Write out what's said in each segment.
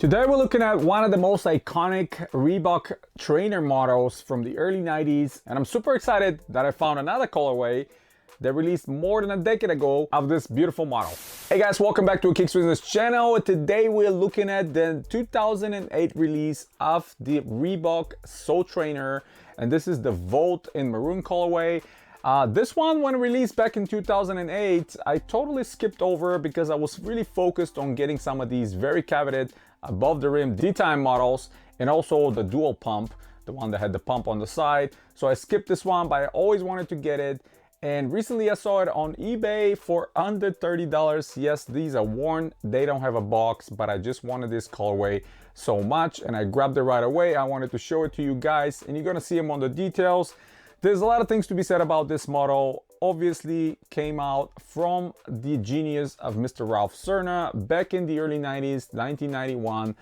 Today we're looking at one of the most iconic Reebok trainer models from the early 90s, and I'm super excited that I found another colorway that released more than a decade ago of this beautiful model. Hey guys, welcome back to a Kicks Business channel. Today we're looking at the 2008 release of the Reebok Sole Trainer, and this is the Volt in Maroon colorway. This one, when released back in 2008, I totally skipped over because I was really focused on getting some of these very cavited above the rim D-time models and also the dual pump, the one that had the pump on the side. So I skipped this one, but I always wanted to get it. And recently I saw it on eBay for under $30. Yes, these are worn, they don't have a box, but I just wanted this colorway so much and I grabbed it right away. I wanted to show it to you guys and you're gonna see them on the details. There's a lot of things to be said about this model. Obviously came out from the genius of Mr.Ralph Serna back in the early 90s, 1991.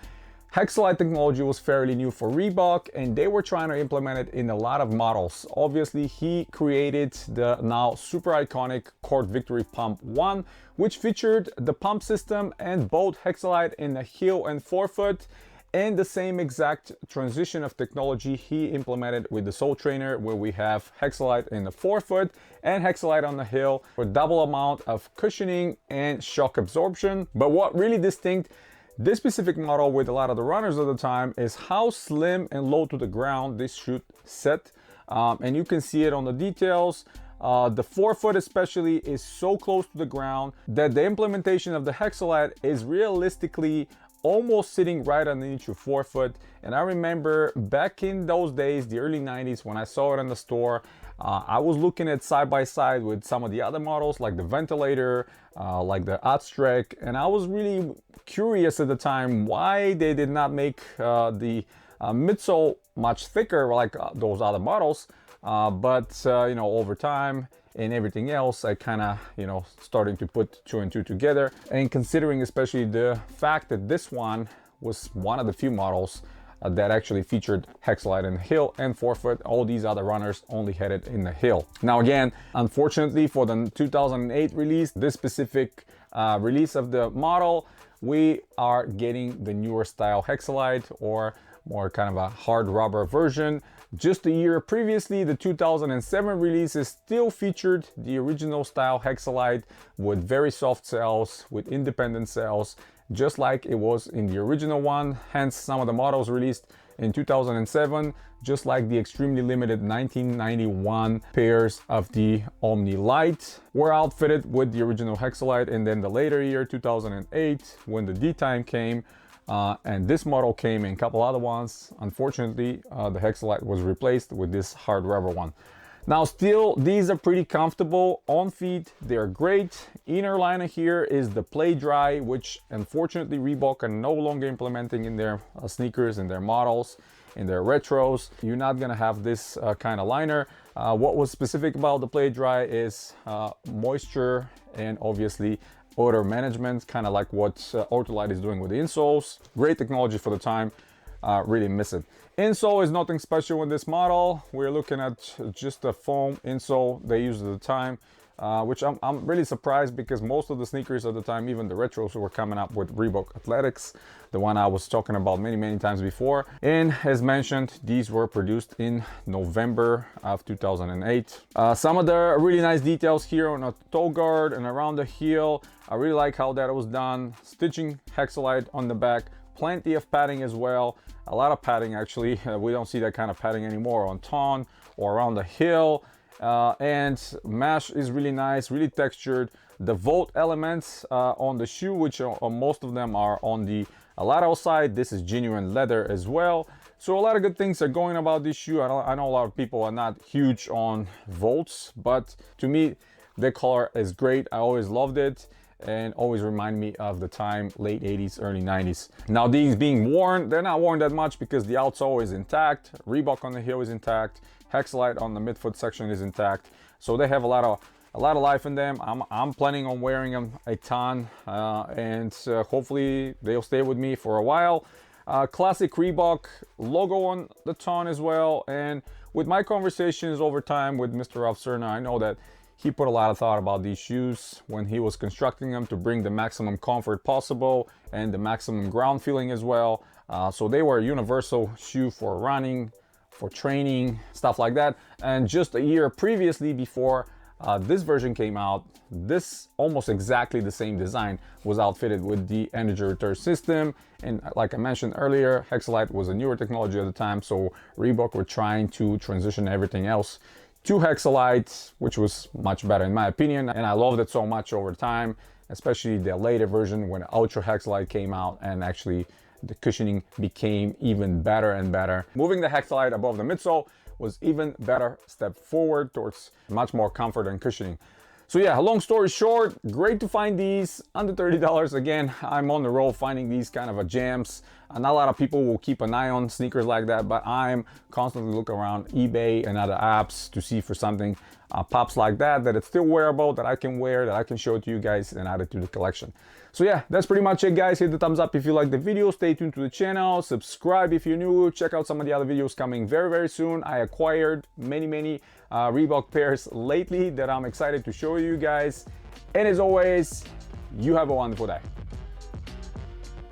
Hexalite technology was fairly new for Reebok and they were trying to implement it in a lot of models. Obviously, he created the now super iconic Court Victory Pump 1, which featured the pump system and both Hexalite in the heel and forefoot. And the same exact transition of technology he implemented with the Sole Trainer, where we have Hexalite in the forefoot and Hexalite on the heel for double amount of cushioning and shock absorption. But what really distinct this specific model with a lot of the runners at the time is how slim and low to the ground this shoe set. And you can see it on the details. The forefoot especially is so close to the ground that the implementation of the Hexalite is realistically almost sitting right underneath your forefoot. And I remember back in those days, the early 90s, when I saw it in the store, I was looking at side by side with some of the other models like the Ventilator, like the Outstrek, and I was really curious at the time why they did not make the midsole much thicker like those other models. But you know, over time and everything else, I kind of, you know, starting to put two and two together, and considering especially the fact that this one was one of the few models that actually featured Hexalite in the heel and forefoot. All these other runners only had it in the heel. Now again, unfortunately for the 2008 release, this specific release of the model, we are getting the newer style Hexalite, or more kind of a hard rubber version. Just a year previously, the 2007 releases still featured the original style Hexalite with very soft cells, with independent cells, just like it was in the original one. Hence, some of the models released in 2007, just like the extremely limited 1991 pairs of the Omni Light, were outfitted with the original Hexalite. And then the later year, 2008, when the D-time came, and this model came in a couple other ones. Unfortunately, the Hexalite was replaced with this hard rubber one. Now still, these are pretty comfortable on feet. They're great. Inner liner here is the Play Dry, which unfortunately Reebok are no longer implementing in their sneakers, in their models, in their retros. You're not gonna have this kind of liner. What was specific about the Play Dry is moisture and obviously odor management, kind of like what Ultralight is doing with the insoles. Great technology for the time, really miss it. Insole is nothing special in this model. We're looking at just a foam insole they used at the time, which I'm really surprised because most of the sneakers at the time, even the retros, were coming up with Reebok Athletics, the one I was talking about many times before. And as mentioned, these were produced in November of 2008. Some of the really nice details here on a toe guard and around the heel. I really like how that was done. Stitching Hexalite on the back, plenty of padding as well. A lot of padding actually. We don't see that kind of padding anymore on tone or around the heel. And mesh is really nice, really textured. The Volt elements on the shoe, which most of them are on the lateral side. This is genuine leather as well. So a lot of good things are going about this shoe. I know a lot of people are not huge on Volts, but to me, the color is great. I always loved it and always remind me of the time, late 80s, early 90s. Now these being worn, they're not worn that much because the outsole is intact. Reebok on the heel is intact. Hexalite on the midfoot section is intact. So they have a lot of life in them. I'm planning on wearing them a ton, and hopefully they'll stay with me for a while. Classic Reebok logo on the ton as well. And with my conversations over time with Mr. Ralph Serna, I know that He put a lot of thought about these shoes when he was constructing them to bring the maximum comfort possible and the maximum ground feeling as well. So they were a universal shoe for running, for training, stuff like that. And just a year previously, before this version came out, this almost exactly the same design was outfitted with the energy return system. And like I mentioned earlier, Hexalite was a newer technology at the time, so Reebok were trying to transition everything else to Hexalite, which was much better in my opinion, and I loved it so much over time, especially the later version when Ultra Hexalite came out and actually the cushioning became even better and better. Moving the Hexalite above the midsole was even better step forward towards much more comfort and cushioning. So yeah, long story short, great to find these under $30. Again, I'm on the roll finding these kind of gems. Not a lot of people will keep an eye on sneakers like that, but I'm constantly looking around eBay and other apps to see for something pops like that it's still wearable, that I can wear, that I can show to you guys and add it to the collection. So yeah, that's pretty much it, guys. Hit the thumbs up if you like the video, stay tuned to the channel, subscribe if you're new, check out some of the other videos coming very, very soon. I acquired many Reebok pairs lately that I'm excited to show you guys. And as always, you have a wonderful day.